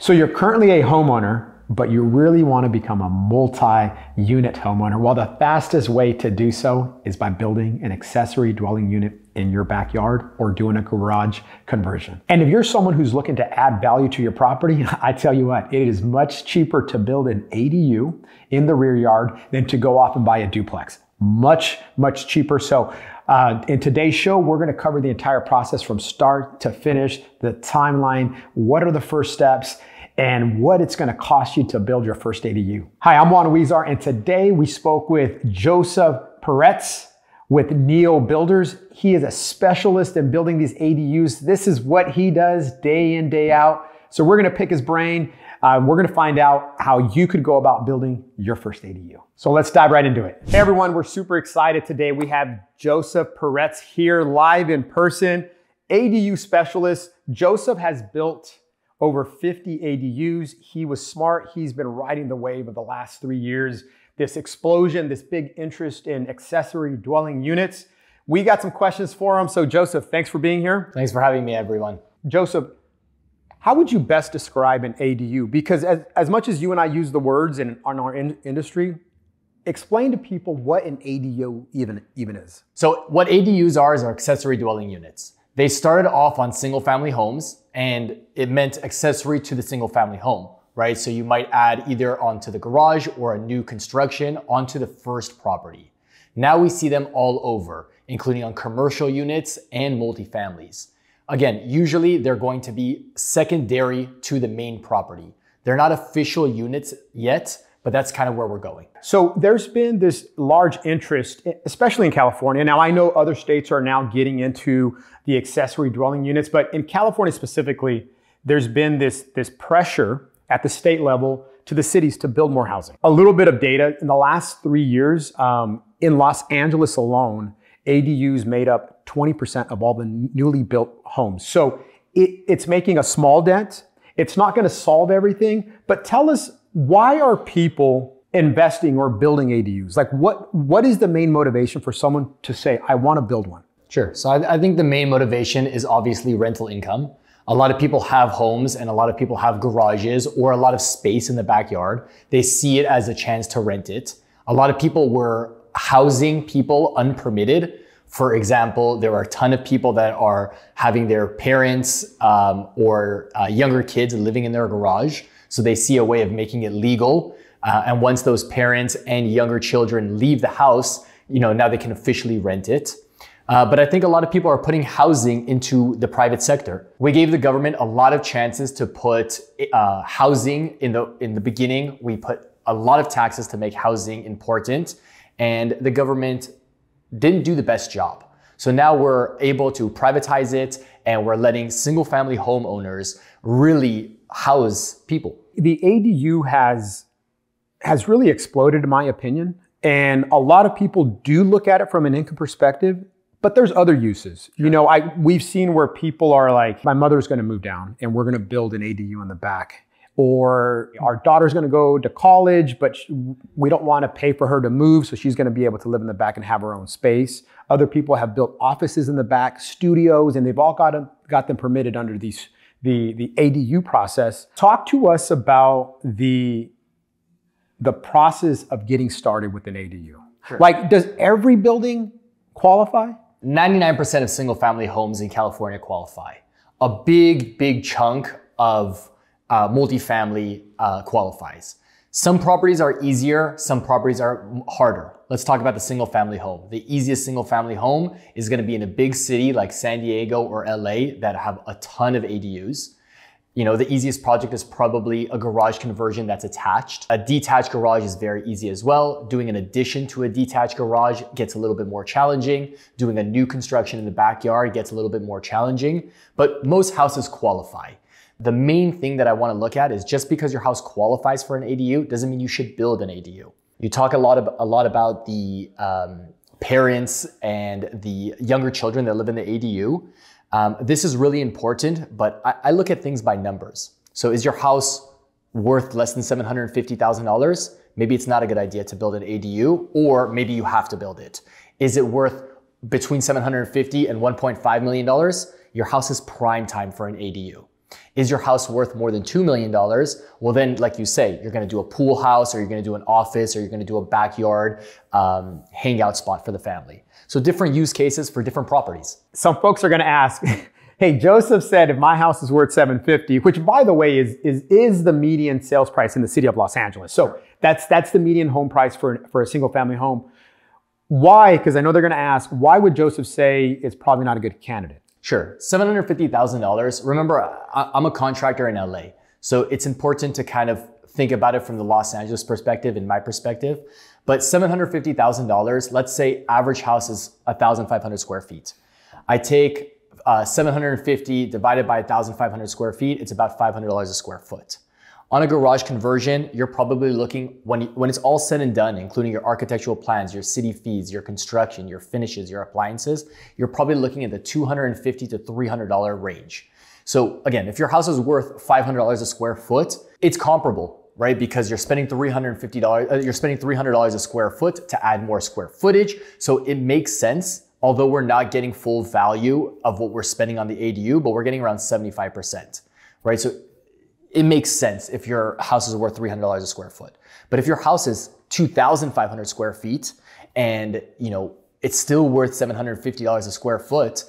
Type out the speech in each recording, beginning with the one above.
So you're currently a homeowner, but you really want to become a multi-unit homeowner. Well, the fastest way to do so is by building an accessory dwelling unit in your backyard or doing a garage conversion. And if you're someone who's looking to add value to your property, I tell you what, it is much cheaper to build an ADU in the rear yard than to go off and buy a duplex. Much cheaper. So in today's show, we're going to cover the entire process from start to finish, the timeline, what are the first steps, and what it's going to cost you to build your first ADU. Hi, I'm Juan, and today we spoke with Joseph Peretz with Neo Builders. He is a specialist in building these ADUs. This is what he does day in, day out. So we're going to pick his brain. We're going to find out how you could go about building your first ADU. So let's dive right into it. Hey everyone, we're super excited today. We have Joseph Peretz here live in person, ADU specialist. Joseph has built over 50 ADUs. He was smart. He's been riding the wave of the last 3 years. This explosion, this big interest in accessory dwelling units. We got some questions for him. So Joseph, thanks for being here. Thanks for having me, everyone. Joseph, how would you best describe an ADU? Because as much as you and I use the words in our industry, explain to people what an ADU even is. So what ADUs are accessory dwelling units. They started off on single family homes and it meant accessory to the single family home, right? So you might add either onto the garage or a new construction onto the first property. Now we see them all over, including on commercial units and multifamilies. Again, usually they're going to be secondary to the main property. They're not official units yet, but that's kind of where we're going. So there's been this large interest, especially in California. Now I know other states are now getting into the accessory dwelling units, but in California specifically, there's been this pressure at the state level to the cities to build more housing. A little bit of data, in the last 3 years, in Los Angeles alone, ADUs made up 20% of all the newly built homes. So it's making a small dent. It's not going to solve everything, but tell us, why are people investing or building ADUs? Like what is the main motivation for someone to say, I want to build one? Sure. So I think the main motivation is obviously rental income. A lot of people have homes and a lot of people have garages or a lot of space in the backyard. They see it as a chance to rent it. A lot of people were housing people unpermitted. For example, there are a ton of people that are having their parents or younger kids living in their garage. So they see a way of making it legal. And once those parents and younger children leave the house, now they can officially rent it. But I think a lot of people are putting housing into the private sector. We gave the government a lot of chances to put housing in the beginning. We put a lot of taxes to make housing important, and the government didn't do the best job. So now we're able to privatize it, and we're letting single family homeowners really house people. The ADU has really exploded in my opinion. And a lot of people do look at it from an income perspective, but there's other uses. We've seen where people are like, my mother's going to move down and we're going to build an ADU in the back. Or our daughter's going to go to college, but we don't want to pay for her to move. So she's going to be able to live in the back and have her own space. Other people have built offices in the back, studios, and they've all got them permitted under the ADU process. Talk to us about the process of getting started with an ADU. Sure. Like, does every building qualify? 99% of single family homes in California qualify. A big chunk of multifamily qualifies. Some properties are easier, some properties are harder. Let's talk about the single family home. The easiest single family home is going to be in a big city like San Diego or LA that have a ton of ADUs. The easiest project is probably a garage conversion that's attached. A detached garage is very easy as well. Doing an addition to a detached garage gets a little bit more challenging. Doing a new construction in the backyard gets a little bit more challenging, but most houses qualify. The main thing that I want to look at is just because your house qualifies for an ADU doesn't mean you should build an ADU. You talk a lot about the parents and the younger children that live in the ADU. This is really important, but I look at things by numbers. So is your house worth less than $750,000? Maybe it's not a good idea to build an ADU, or maybe you have to build it. Is it worth between $750,000 and $1.5 million? Your house is prime time for an ADU. Is your house worth more than $2 million? Well, then, like you say, you're going to do a pool house, or you're going to do an office, or you're going to do a backyard hangout spot for the family. So different use cases for different properties. Some folks are going to ask, hey, Joseph said if my house is worth 750, which by the way is the median sales price in the city of Los Angeles. So that's the median home price for a single family home. Why? Because I know they're going to ask, why would Joseph say it's probably not a good candidate? Sure, $750,000. Remember, I'm a contractor in LA. So it's important to kind of think about it from the Los Angeles perspective and my perspective. But $750,000, let's say average house is 1,500 square feet. I take 750 divided by 1,500 square feet, it's about $500 a square foot. On a garage conversion, you're probably looking, when it's all said and done, including your architectural plans, your city fees, your construction, your finishes, your appliances, you're probably looking at the $250 to $300 range. So again, if your house is worth $500 a square foot, it's comparable, right? Because you're spending $300 a square foot to add more square footage. So it makes sense, although we're not getting full value of what we're spending on the ADU, but we're getting around 75%, right? So it makes sense if your house is worth $300 a square foot. But if your house is 2,500 square feet and it's still worth $750 a square foot,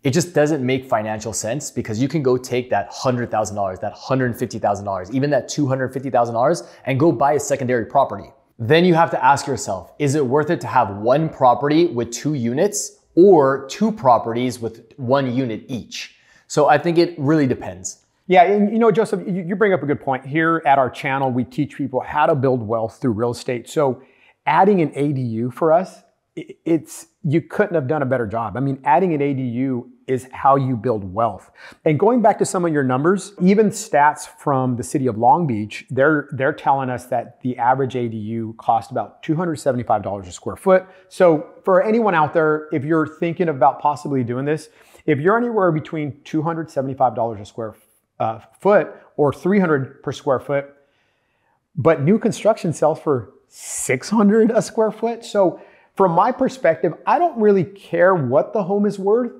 it just doesn't make financial sense, because you can go take that $100,000, that $150,000, even that $250,000 and go buy a secondary property. Then you have to ask yourself, is it worth it to have one property with 2 units or 2 properties with 1 unit each? So I think it really depends. Yeah, and Joseph, you bring up a good point. Here at our channel, we teach people how to build wealth through real estate. So adding an ADU for us, you couldn't have done a better job. I mean, adding an ADU is how you build wealth. And going back to some of your numbers, even stats from the city of Long Beach, they're telling us that the average ADU costs about $275 a square foot. So for anyone out there, if you're thinking about possibly doing this, if you're anywhere between $275 a square foot or $300 per square foot, but new construction sells for $600 a square foot. So from my perspective, I don't really care what the home is worth.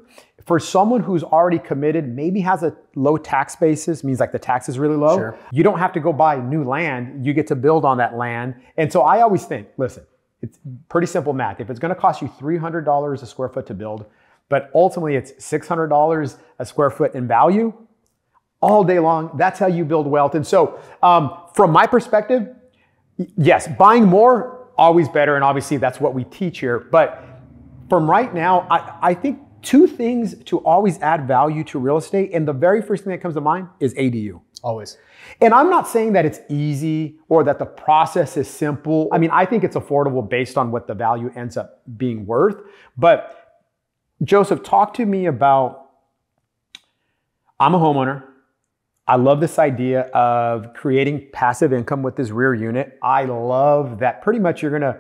For someone who's already committed, maybe has a low tax basis, means like the tax is really low. Sure. You don't have to go buy new land. You get to build on that land. And so I always think, listen, it's pretty simple math. If it's going to cost you $300 a square foot to build, but ultimately it's $600 a square foot in value, all day long, that's how you build wealth. And so from my perspective, yes, buying more, always better. And obviously that's what we teach here. But from right now, I think 2 things to always add value to real estate. And the very first thing that comes to mind is ADU. Always. And I'm not saying that it's easy or that the process is simple. I mean, I think it's affordable based on what the value ends up being worth. But Joseph, talk to me about, I'm a homeowner. I love this idea of creating passive income with this rear unit. I love that pretty much you're gonna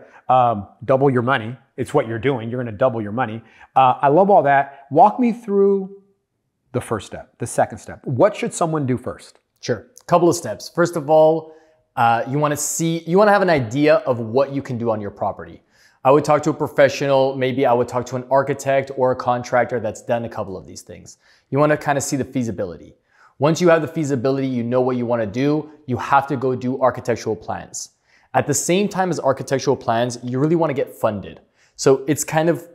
double your money. It's what you're doing. You're gonna double your money. I love all that. Walk me through the first step, the second step. What should someone do first? Sure, a couple of steps. First of all, you wanna have an idea of what you can do on your property. I would talk to a professional. Maybe I would talk to an architect or a contractor that's done a couple of these things. You wanna kind of see the feasibility. Once you have the feasibility, you know what you want to do, you have to go do architectural plans. At the same time as architectural plans, you really want to get funded. So it's kind of,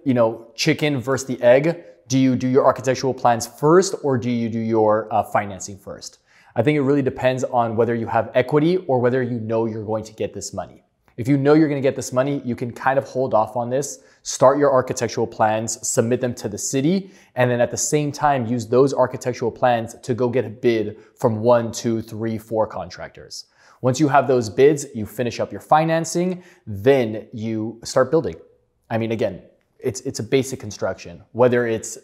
chicken versus the egg. Do you do your architectural plans first, or do you do your financing first? I think it really depends on whether you have equity or whether you know you're going to get this money. If you know you're going to get this money, you can kind of hold off on this, start your architectural plans, submit them to the city, and then at the same time, use those architectural plans to go get a bid from 1, 2, 3, 4 contractors. Once you have those bids, you finish up your financing, then you start building. I mean, again, it's a basic construction, whether it's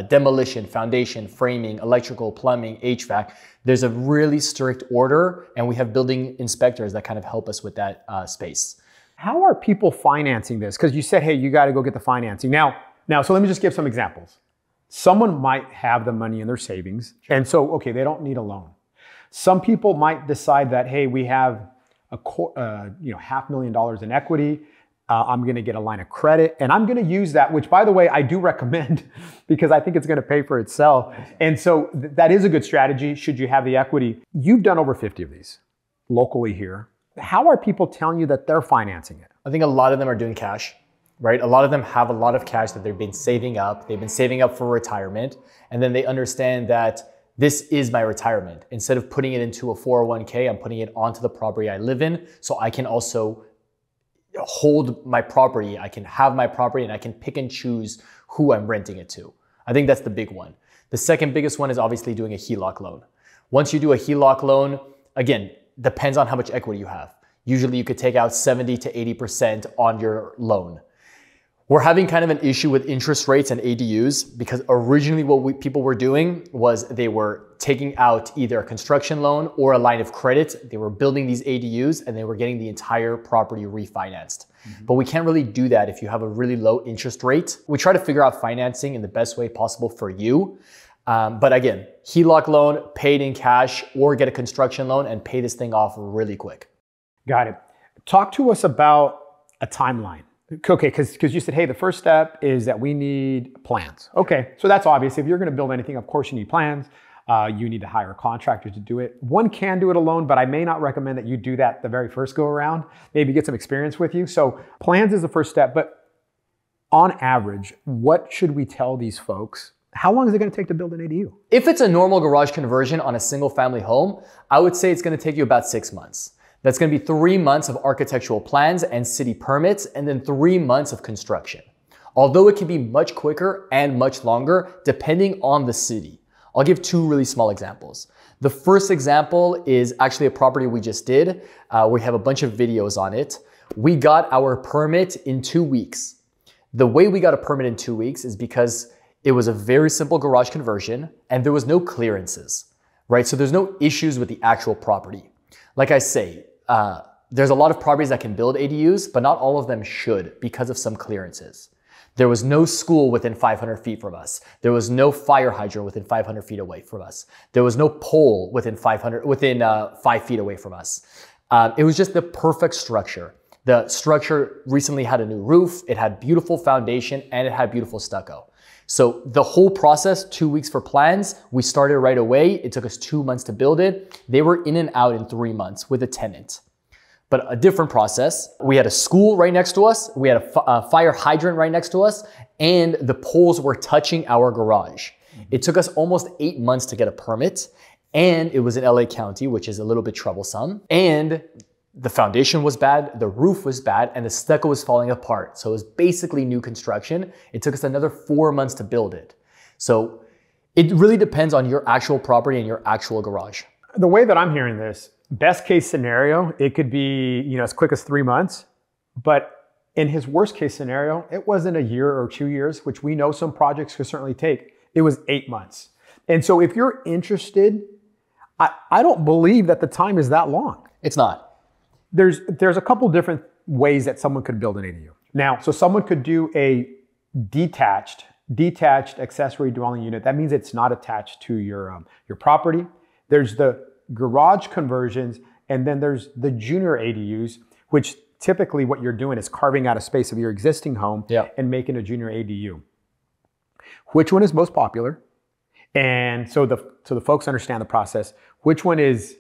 demolition, foundation, framing, electrical, plumbing, HVAC. There's a really strict order, and we have building inspectors that kind of help us with that space. How are people financing this? Because you said, hey, you got to go get the financing. Now, so let me just give some examples. Someone might have the money in their savings, and so, okay, they don't need a loan. Some people might decide that, hey, we have $500,000 in equity. I'm going to get a line of credit, and I'm going to use that, which by the way, I do recommend because I think it's going to pay for itself. And so that is a good strategy should you have the equity. You've done over 50 of these locally here. How are people telling you that they're financing it? I think a lot of them are doing cash, right? A lot of them have a lot of cash that they've been saving up. They've been saving up for retirement. And then they understand that this is my retirement. Instead of putting it into a 401k, I'm putting it onto the property I live in so I can also hold my property, I can have my property, and I can pick and choose who I'm renting it to. I think that's the big one. The second biggest one is obviously doing a HELOC loan. Once you do a HELOC loan, again, depends on how much equity you have. Usually you could take out 70 to 80% on your loan. We're having kind of an issue with interest rates and ADUs because originally what people were doing was they were taking out either a construction loan or a line of credit. They were building these ADUs and they were getting the entire property refinanced. But we can't really do that if you have a really low interest rate. We try to figure out financing in the best way possible for you. But again, HELOC loan, paid in cash, or get a construction loan and pay this thing off really quick. Got it. Talk to us about a timeline. Okay, because you said, hey, the first step is that we need plans. Okay, so that's obvious. If you're going to build anything, of course you need plans. You need to hire a contractor to do it. One can do it alone, but I may not recommend that you do that the very first go around. Maybe get some experience with you. So plans is the first step, but on average, what should we tell these folks? How long is it going to take to build an ADU? If it's a normal garage conversion on a single family home, I would say it's going to take you about 6 months. That's going to be 3 months of architectural plans and city permits, and then 3 months of construction. Although it can be much quicker and much longer depending on the city. I'll give 2 really small examples. The first example is actually a property we just did. We have a bunch of videos on it. We got our permit in 2 weeks. The way we got a permit in 2 weeks is because it was a very simple garage conversion and there was no clearances, right? So there's no issues with the actual property. Like I say, there's a lot of properties that can build ADUs, but not all of them should because of some clearances. There was no school within 500 feet from us. There was no fire hydrant within 500 feet away from us. There was no pole within 5 feet away from us. It was just the perfect structure. The structure recently had a new roof. It had beautiful foundation and it had beautiful stucco. So the whole process, 2 weeks for plans, we started right away. It took us 2 months to build it. They were in and out in 3 months with a tenant. But a different process. We had a school right next to us. We had a fire hydrant right next to us, and the poles were touching our garage. It took us almost 8 months to get a permit, and it was in LA County, which is a little bit troublesome. And the foundation was bad, the roof was bad, and the stucco was falling apart. So it was basically new construction. It took us another 4 months to build it. So it really depends on your actual property and your actual garage. The way that I'm hearing this, best case scenario, it could be, as quick as 3 months, but in his worst case scenario, it wasn't a year or 2 years, which we know some projects could certainly take. It was 8 months. And so if you're interested, I don't believe that the time is that long. It's not. There's a couple different ways that someone could build an ADU. Now, so someone could do a detached accessory dwelling unit. That means it's not attached to your property. There's the garage conversions, and then there's the junior ADUs, which typically what you're doing is carving out a space of your existing home and making a junior ADU. Which one is most popular? And so the folks understand the process. Which one is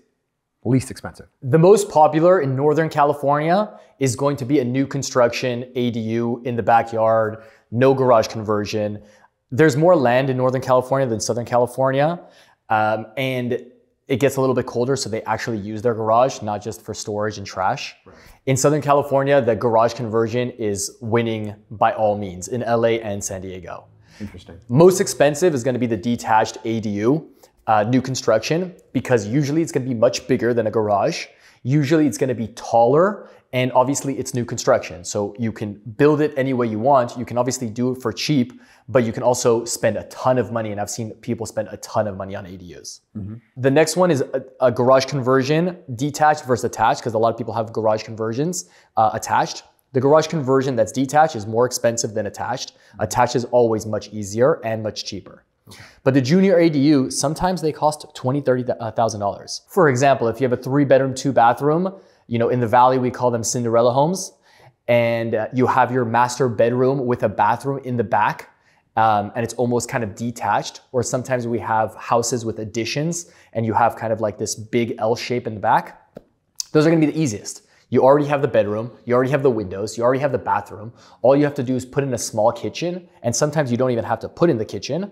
least expensive? The most popular in Northern California is going to be a new construction ADU in the backyard, no garage conversion. There's more land in Northern California than Southern California. And it gets a little bit colder, so they actually use their garage, not just for storage and trash. Right. In Southern California, the garage conversion is winning by all means in LA and San Diego. Interesting. Most expensive is going to be the detached ADU, new construction, because usually it's going to be much bigger than a garage. Usually it's going to be taller, and obviously it's new construction. So you can build it any way you want. You can obviously do it for cheap, but you can also spend a ton of money, and I've seen people spend a ton of money on ADUs. Mm-hmm. The next one is a garage conversion, detached versus attached, because a lot of people have garage conversions attached. The garage conversion that's detached is more expensive than attached. Attached is always much easier and much cheaper. Okay. But the junior ADU, sometimes they cost $20,000, $30,000. For example, if you have a 3-bedroom, 2-bathroom, in the Valley, we call them Cinderella homes. and you have your master bedroom with a bathroom in the back, and it's almost kind of detached. Or sometimes we have houses with additions and you have kind of like this big L shape in the back. Those are gonna be the easiest. You already have the bedroom, you already have the windows, you already have the bathroom. All you have to do is put in a small kitchen, and sometimes you don't even have to put in the kitchen.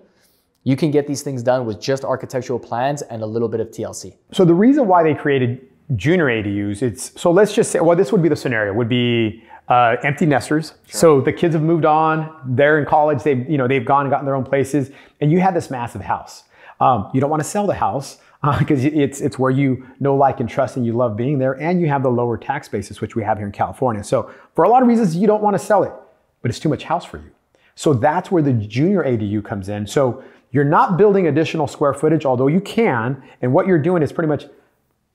You can get these things done with just architectural plans and a little bit of TLC. So the reason why they created junior ADUs, so let's just say, well, this would be the scenario, would be empty nesters. Sure. So the kids have moved on, they're in college, they've gone and gotten their own places, and you have this massive house. You don't want to sell the house because it's where you know, like, and trust, and you love being there, and you have the lower tax basis, which we have here in California. So for a lot of reasons, you don't want to sell it, but it's too much house for you. So that's where the junior ADU comes in. So you're not building additional square footage, although you can, and what you're doing is pretty much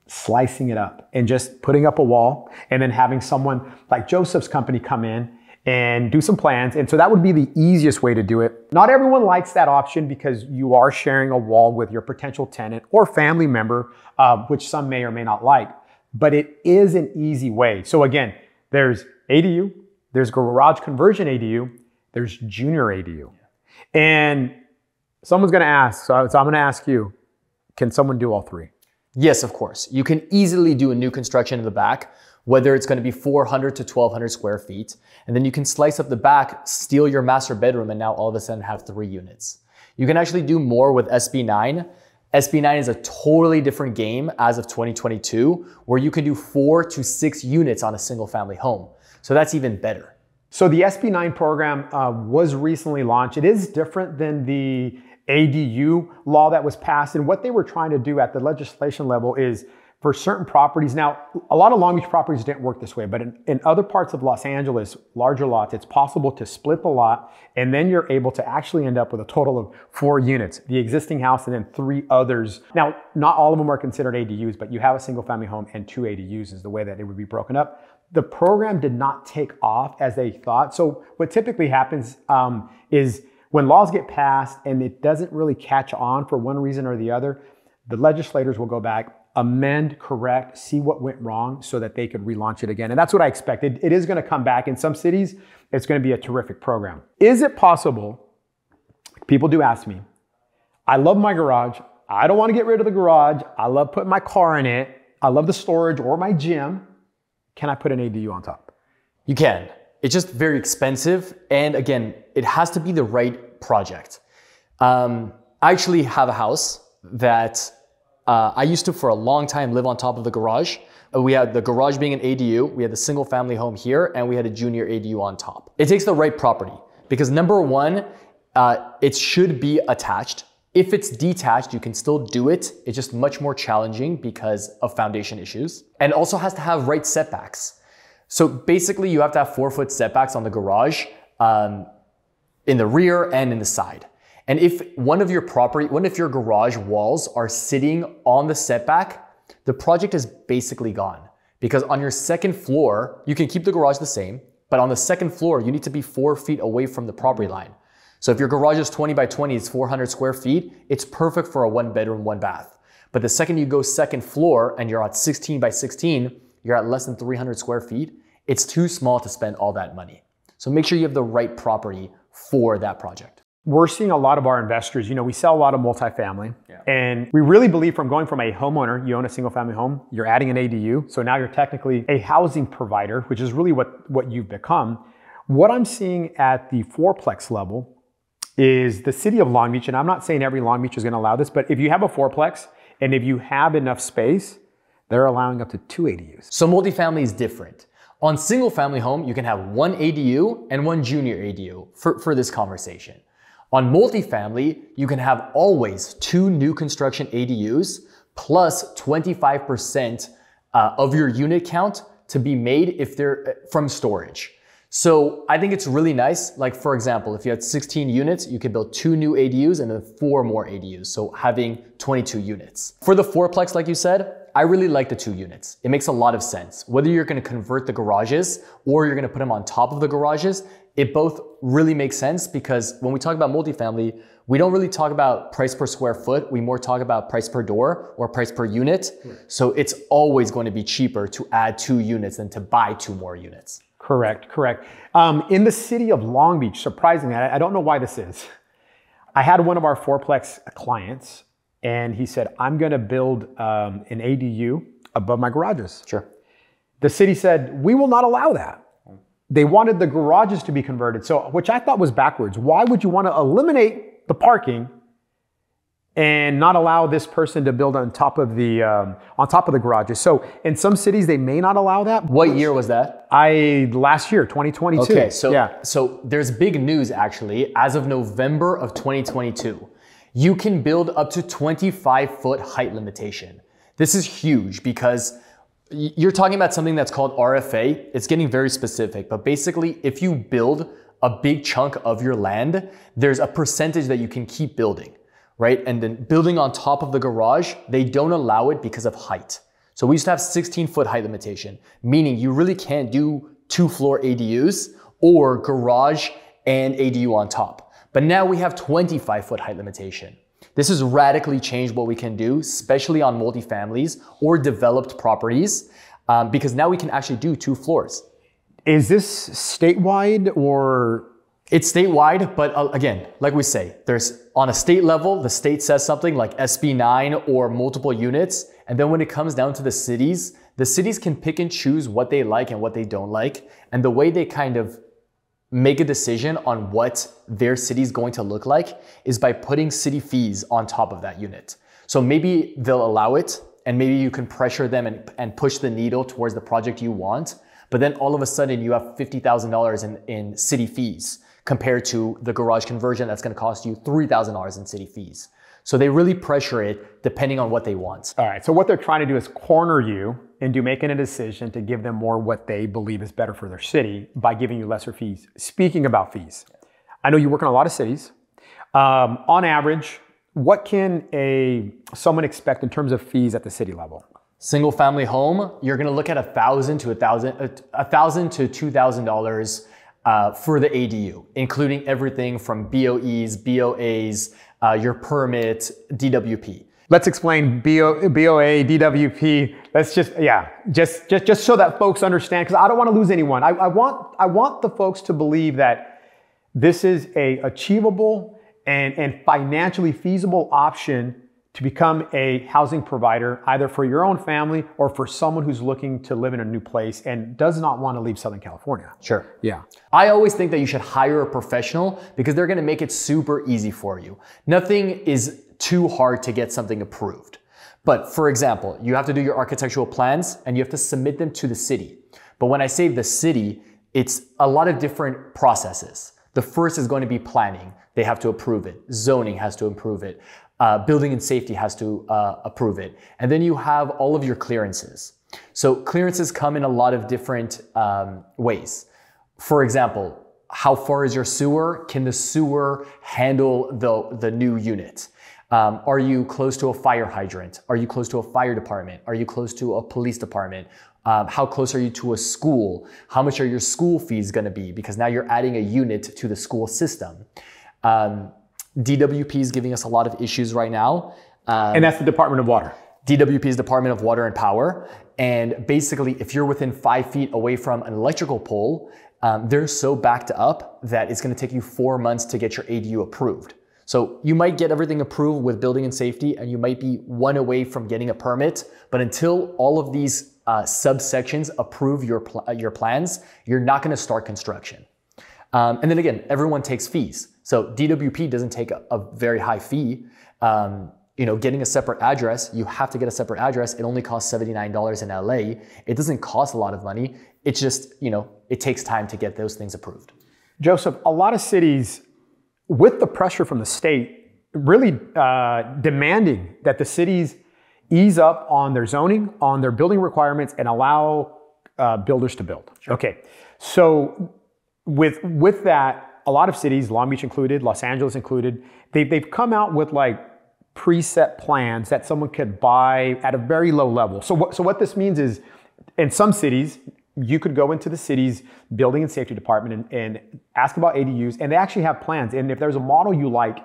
slicing it up and just putting up a wall, and then having someone like Joseph's company come in and do some plans. And so that would be the easiest way to do it. Not everyone likes that option because you are sharing a wall with your potential tenant or family member, which some may or may not like, but it is an easy way. So again, there's ADU, there's garage conversion ADU, there's junior ADU. And someone's gonna ask, so I'm gonna ask you, can someone do all three? Yes, of course. You can easily do a new construction in the back, whether it's going to be 400 to 1,200 square feet. And then you can slice up the back, steal your master bedroom, and now all of a sudden have 3 units. You can actually do more with SB9. SB9 is a totally different game as of 2022, where you can do 4 to 6 units on a single family home. So that's even better. So the SB9 program was recently launched. It is different than the ADU law that was passed. And what they were trying to do at the legislation level is, for certain properties, now a lot of Long Beach properties didn't work this way, but in other parts of Los Angeles, larger lots, it's possible to split the lot, and then you're able to actually end up with a total of 4 units, the existing house and then 3 others. Now, not all of them are considered ADUs, but you have a single family home and 2 ADUs is the way that it would be broken up. The program did not take off as they thought. So what typically happens is when laws get passed and it doesn't really catch on for one reason or the other, the legislators will go back, amend, correct, see what went wrong so that they could relaunch it again. And that's what I expected. It is going to come back. In some cities, it's going to be a terrific program. Is it possible? People do ask me, I love my garage. I don't want to get rid of the garage. I love putting my car in it. I love the storage or my gym. Can I put an ADU on top? You can. It's just very expensive. And again, it has to be the right project. I actually have a house that I used to, for a long time, live on top of the garage. We had the garage being an ADU, we had the single family home here, and we had a junior ADU on top. It takes the right property because number one, it should be attached. If it's detached, you can still do it. It's just much more challenging because of foundation issues, and also has to have right setbacks. So basically you have to have 4-foot setbacks on the garage, in the rear and in the side. And if one of your garage walls are sitting on the setback, the project is basically gone. Because on your second floor, you can keep the garage the same, but on the second floor, you need to be 4 feet away from the property line. So if your garage is 20 by 20, it's 400 square feet, it's perfect for a 1-bedroom, 1-bath. But the second you go second floor and you're at 16 by 16, you're at less than 300 square feet, it's too small to spend all that money. So make sure you have the right property for that project. We're seeing a lot of our investors, we sell a lot of multifamily, and we really believe from going from a homeowner, you own a single family home, you're adding an ADU, so now you're technically a housing provider, which is really what you've become. What I'm seeing at the fourplex level is the city of Long Beach, and I'm not saying every Long Beach is going to allow this, but if you have a fourplex and if you have enough space, they're allowing up to 2 ADUs. So multifamily is different. On single family home, you can have 1 ADU and 1 junior ADU for this conversation. On multifamily, you can have always 2 new construction ADUs plus 25% of your unit count to be made if they're from storage. So I think it's really nice. Like for example, if you had 16 units, you could build 2 new ADUs and then 4 more ADUs. So having 22 units. For the fourplex, like you said, I really like the 2 units. It makes a lot of sense. Whether you're going to convert the garages or you're going to put them on top of the garages, it both really makes sense because when we talk about multifamily, we don't really talk about price per square foot. We more talk about price per door or price per unit. Right. So it's always going to be cheaper to add 2 units than to buy 2 more units. Correct, correct. In the city of Long Beach, surprisingly, I don't know why this is. I had one of our fourplex clients, and he said, I'm going to build an ADU above my garages. Sure. The city said, we will not allow that. They wanted the garages to be converted, so which I thought was backwards. Why would you want to eliminate the parking and not allow this person to build on top of the garages? So in some cities, they may not allow that. What year was that? Last year, 2022. Okay, so there's big news actually. As of November of 2022, you can build up to 25-foot height limitation. This is huge because you're talking about something that's called RFA. It's getting very specific, but basically if you build a big chunk of your land, there's a percentage that you can keep building, right? And then building on top of the garage, they don't allow it because of height. So we used to have 16-foot height limitation, meaning you really can't do 2-floor ADUs or garage and ADU on top. But now we have 25-foot height limitation. This has radically changed what we can do, especially on multifamilies or developed properties, because now we can actually do 2 floors. Is this statewide or? It's statewide, but again, like we say, there's on a state level, the state says something like SB 9 or multiple units. And then when it comes down to the cities can pick and choose what they like and what they don't like. And the way they kind of make a decision on what their city is going to look like is by putting city fees on top of that unit. So maybe they'll allow it and maybe you can pressure them and push the needle towards the project you want. But then all of a sudden you have $50,000 in city fees compared to the garage conversion that's going to cost you $3,000 in city fees. So they really pressure it depending on what they want. All right, so what they're trying to do is corner you into making a decision to give them more what they believe is better for their city by giving you lesser fees. Speaking about fees, I know you work in a lot of cities. On average, what can someone expect in terms of fees at the city level? Single family home, you're going to look at $1,000 to $2,000 for the ADU, including everything from BOEs, BOAs, your permit, DWP. Let's explain BOA, DWP. Let's just so that folks understand, because I don't want to lose anyone. I want the folks to believe that this is a achievable and financially feasible option to become a housing provider, either for your own family or for someone who's looking to live in a new place and does not want to leave Southern California. Sure. Yeah. I always think that you should hire a professional because they're going to make it super easy for you. Nothing is too hard to get something approved. But for example, you have to do your architectural plans and you have to submit them to the city. But when I say the city, it's a lot of different processes. The first is going to be planning. They have to approve it. Zoning has to approve it. Building and safety has to approve it. And then you have all of your clearances. So clearances come in a lot of different ways. For example, how far is your sewer? Can the sewer handle the new unit? Are you close to a fire hydrant? Are you close to a fire department? Are you close to a police department? How close are you to a school? How much are your school fees going to be? Because now you're adding a unit to the school system. DWP is giving us a lot of issues right now. And that's the Department of Water. DWP is Department of Water and Power. And basically, if you're within 5 feet away from an electrical pole, they're so backed up that it's going to take you 4 months to get your ADU approved. So you might get everything approved with building and safety, and you might be 1 away from getting a permit. But until all of these subsections approve your plans, you're not going to start construction. And then again, everyone takes fees. So DWP doesn't take a very high fee. Getting a separate address, you have to get a separate address. It only costs $79 in LA. It doesn't cost a lot of money. It's just, it takes time to get those things approved. Joseph, a lot of cities, with the pressure from the state, really demanding that the cities ease up on their zoning, on their building requirements, and allow builders to build. Sure. Okay, so with that, a lot of cities, Long Beach included, Los Angeles included, they've come out with like preset plans that someone could buy at a very low level. So what this means is, in some cities, you could go into the city's building and safety department and ask about ADUs, and they actually have plans. And if there's a model you like,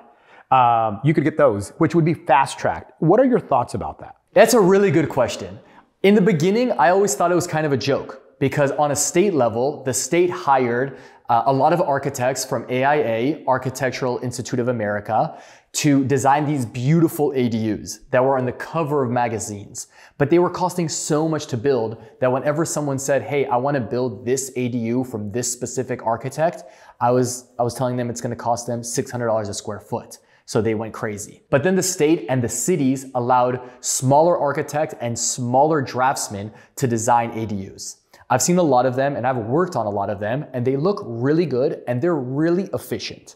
you could get those, which would be fast-tracked. What are your thoughts about that? That's a really good question. In the beginning, I always thought it was kind of a joke because on a state level, the state hired a lot of architects from AIA, Architectural Institute of America, to design these beautiful ADUs that were on the cover of magazines. But they were costing so much to build that whenever someone said, hey, I want to build this ADU from this specific architect, I was telling them it's going to cost them $600 a square foot. So they went crazy. But then the state and the cities allowed smaller architects and smaller draftsmen to design ADUs. I've seen a lot of them and I've worked on a lot of them, and they look really good and they're really efficient.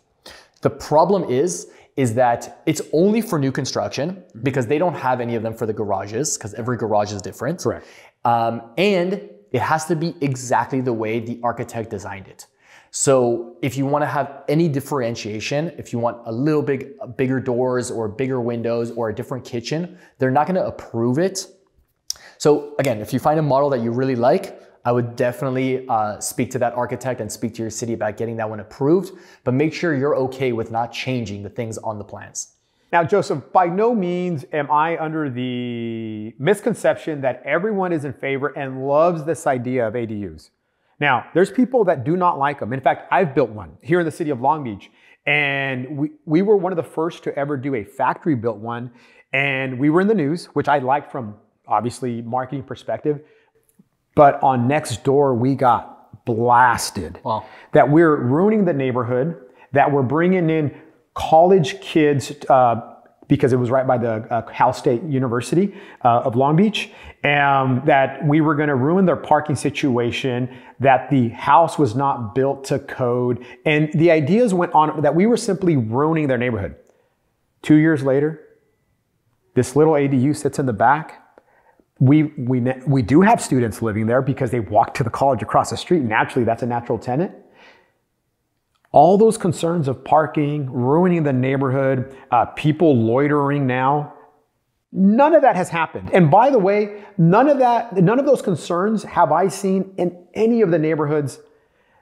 The problem is that it's only for new construction, because they don't have any of them for the garages, because every garage is different. Correct. And it has to be exactly the way the architect designed it. So if you want to have any differentiation, if you want a little bigger doors or bigger windows or a different kitchen, they're not going to approve it. So again, if you find a model that you really like, I would definitely speak to that architect and speak to your city about getting that one approved, but make sure you're okay with not changing the things on the plans. Now, Joseph, by no means am I under the misconception that everyone is in favor and loves this idea of ADUs. Now, there's people that do not like them. In fact, I've built one here in the city of Long Beach, and we were one of the first to ever do a factory built one, and we were in the news, which I liked from obviously marketing perspective. But on Nextdoor, we got blasted. Wow. That we're ruining the neighborhood, that we're bringing in college kids because it was right by the Cal State University of Long Beach, that we were going to ruin their parking situation, that the house was not built to code. And the ideas went on that we were simply ruining their neighborhood. 2 years later, this little ADU sits in the back. We do have students living there because they walk to the college across the street. Naturally, that's a natural tenant. All those concerns of parking, ruining the neighborhood, people loitering now, none of that has happened. And by the way, none of those concerns have I seen in any of the neighborhoods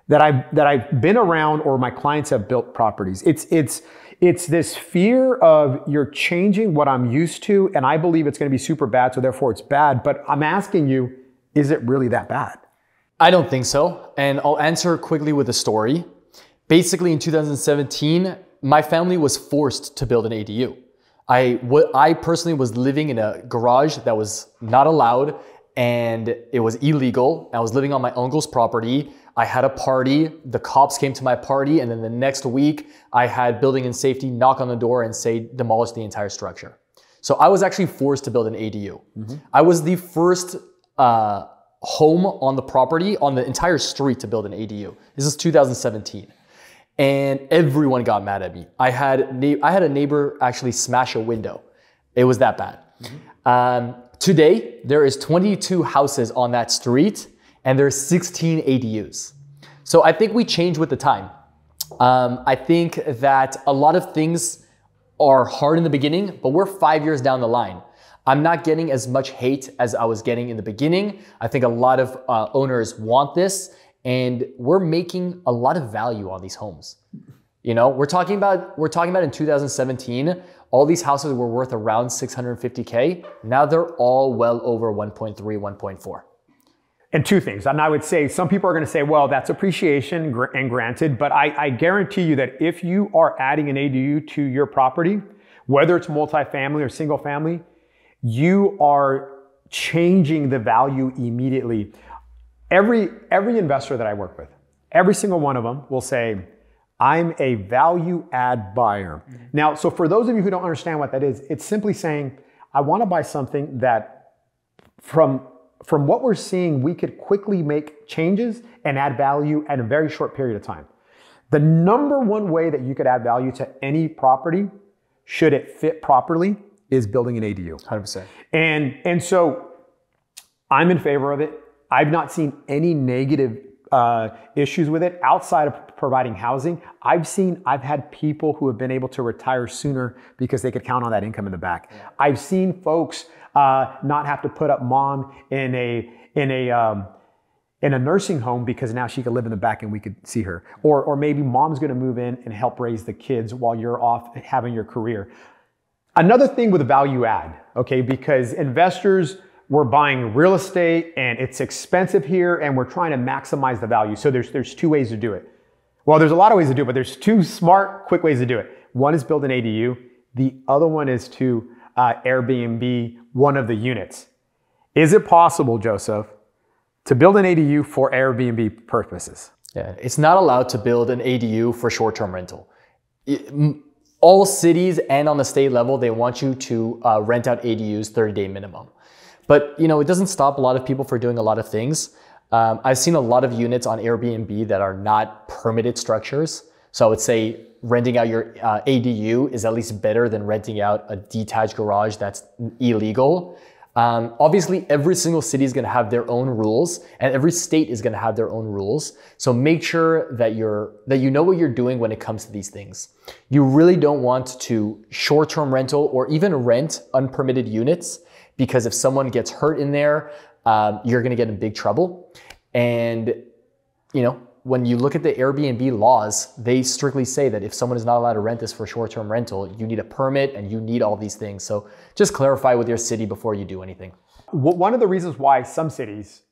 that I've been around or my clients have built properties. It's this fear of you're changing what I'm used to, and I believe it's going to be super bad, so therefore it's bad. But I'm asking you, is it really that bad? I don't think so. And I'll answer quickly with a story. Basically in 2017, my family was forced to build an ADU. I personally was living in a garage that was not allowed, and it was illegal. I was living on my uncle's property. I had a party, the cops came to my party, and then the next week I had building and safety knock on the door and say, demolish the entire structure. So I was actually forced to build an ADU. Mm-hmm. I was the first home on the property, on the entire street, to build an ADU. This is 2017. And everyone got mad at me. I had a neighbor actually smash a window. It was that bad. Mm-hmm. Today, there is 22 houses on that street, and there's 16 ADUs. So I think we change with the time. I think that a lot of things are hard in the beginning, but we're 5 years down the line. I'm not getting as much hate as I was getting in the beginning. I think a lot of owners want this, and we're making a lot of value on these homes. You know, we're talking about in 2017, all these houses were worth around 650K. Now they're all well over 1.3, 1.4. And two things, and I would say some people are going to say, well, that's appreciation and granted, but I guarantee you that if you are adding an ADU to your property, whether it's multifamily or single family, you are changing the value immediately. Every investor that I work with, every single one of them will say, I'm a value add buyer. Mm-hmm. Now, so for those of you who don't understand what that is, it's simply saying, I want to buy something that from what we're seeing, we could quickly make changes and add value in a very short period of time. The number one way that you could add value to any property, should it fit properly, is building an ADU. 100%. And so I'm in favor of it. I've not seen any negative issues with it outside of providing housing. I've had people who have been able to retire sooner because they could count on that income in the back. Yeah. I've seen folks not have to put up mom in a nursing home because now she could live in the back and we could see her. Or maybe mom's going to move in and help raise the kids while you're off having your career. Another thing with value add, okay, because investors we're buying real estate and it's expensive here and we're trying to maximize the value. So there's two ways to do it. Well, there's a lot of ways to do it, but there's two smart, quick ways to do it. One is build an ADU. The other one is to Airbnb one of the units. Is it possible, Joseph, to build an ADU for Airbnb purposes? Yeah, it's not allowed to build an ADU for short-term rental. All cities and on the state level, they want you to rent out ADUs 30-day minimum. But it doesn't stop a lot of people from doing a lot of things. I've seen a lot of units on Airbnb that are not permitted structures. So I would say renting out your ADU is at least better than renting out a detached garage that's illegal. Obviously, every single city is going to have their own rules, and every state is going to have their own rules. So make sure that you know what you're doing when it comes to these things. You really don't want to short-term rental or even rent unpermitted units, because if someone gets hurt in there, you're going to get in big trouble. And when you look at the Airbnb laws, they strictly say that if someone is not allowed to rent this for short-term rental, you need a permit and you need all these things. So just clarify with your city before you do anything. One of the reasons why some cities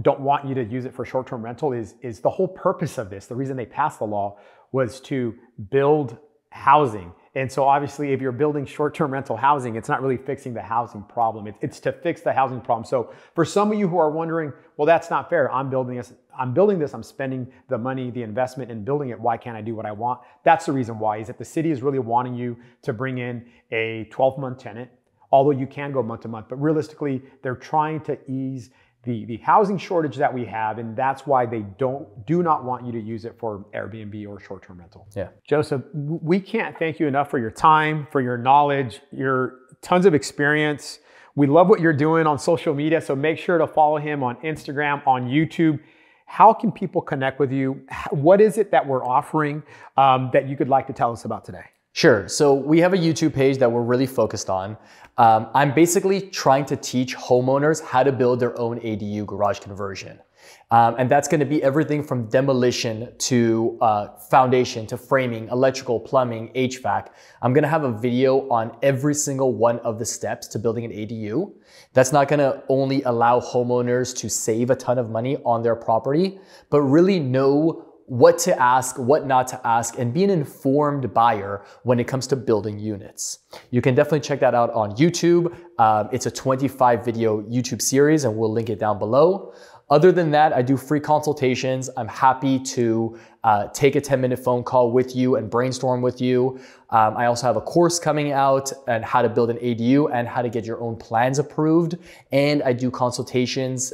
don't want you to use it for short-term rental is the whole purpose of this. The reason they passed the law was to build housing. And so obviously if you're building short-term rental housing, it's not really fixing the housing problem. It's to fix the housing problem. So for some of you who are wondering, well, that's not fair. I'm building this, I'm spending the money, the investment in building it. Why can't I do what I want? That's the reason why, is that the city is really wanting you to bring in a 12-month tenant, although you can go month to month. But realistically, they're trying to ease the housing shortage that we have, and that's why they do not want you to use it for Airbnb or short-term rental. Yeah. Joseph, we can't thank you enough for your time, for your knowledge, your tons of experience. We love what you're doing on social media, so make sure to follow him on Instagram, on YouTube. How can people connect with you? What is it that we're offering that you could like to tell us about today? Sure. So we have a YouTube page that we're really focused on. I'm basically trying to teach homeowners how to build their own ADU garage conversion. And that's going to be everything from demolition to foundation to framing, electrical, plumbing, HVAC. I'm going to have a video on every single one of the steps to building an ADU. That's not going to only allow homeowners to save a ton of money on their property, but really know what to ask, what not to ask, and be an informed buyer when it comes to building units. You can definitely check that out on YouTube. It's a 25 video YouTube series, and we'll link it down below. Other than that, I do free consultations. I'm happy to take a 10-minute phone call with you and brainstorm with you. I also have a course coming out on how to build an ADU and how to get your own plans approved. And I do consultations,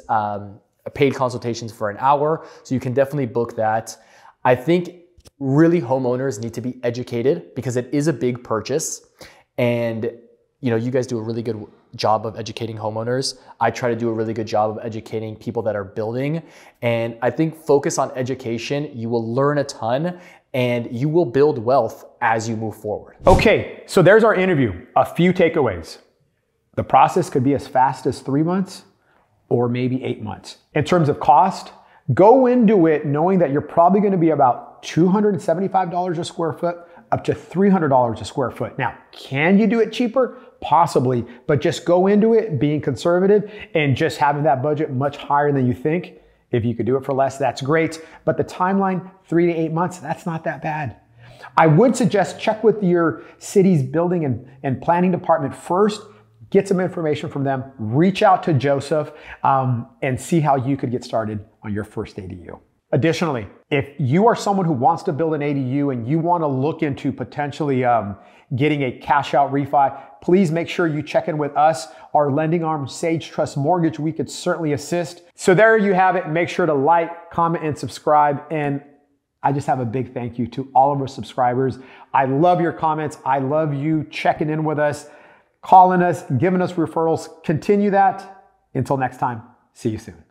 paid consultations for an hour. So you can definitely book that. I think really homeowners need to be educated because it is a big purchase. And you guys do a really good job of educating homeowners. I try to do a really good job of educating people that are building. And I think focus on education. You will learn a ton and you will build wealth as you move forward. Okay, so there's our interview. A few takeaways. The process could be as fast as 3 months or maybe 8 months. In terms of cost, go into it knowing that you're probably going to be about $275 a square foot up to $300 a square foot. Now, can you do it cheaper? Possibly, but just go into it being conservative and just having that budget much higher than you think. If you could do it for less, that's great. But the timeline, 3 to 8 months, that's not that bad. I would suggest check with your city's building and planning department first. Get some information from them, reach out to Joseph, and see how you could get started on your first ADU. Additionally, if you are someone who wants to build an ADU and you want to look into potentially getting a cash out refi, please make sure you check in with us, our lending arm, Sage Trust Mortgage. We could certainly assist. So there you have it. Make sure to like, comment, and subscribe. And I just have a big thank you to all of our subscribers. I love your comments. I love you checking in with us, calling us, giving us referrals. Continue that. Until next time, see you soon.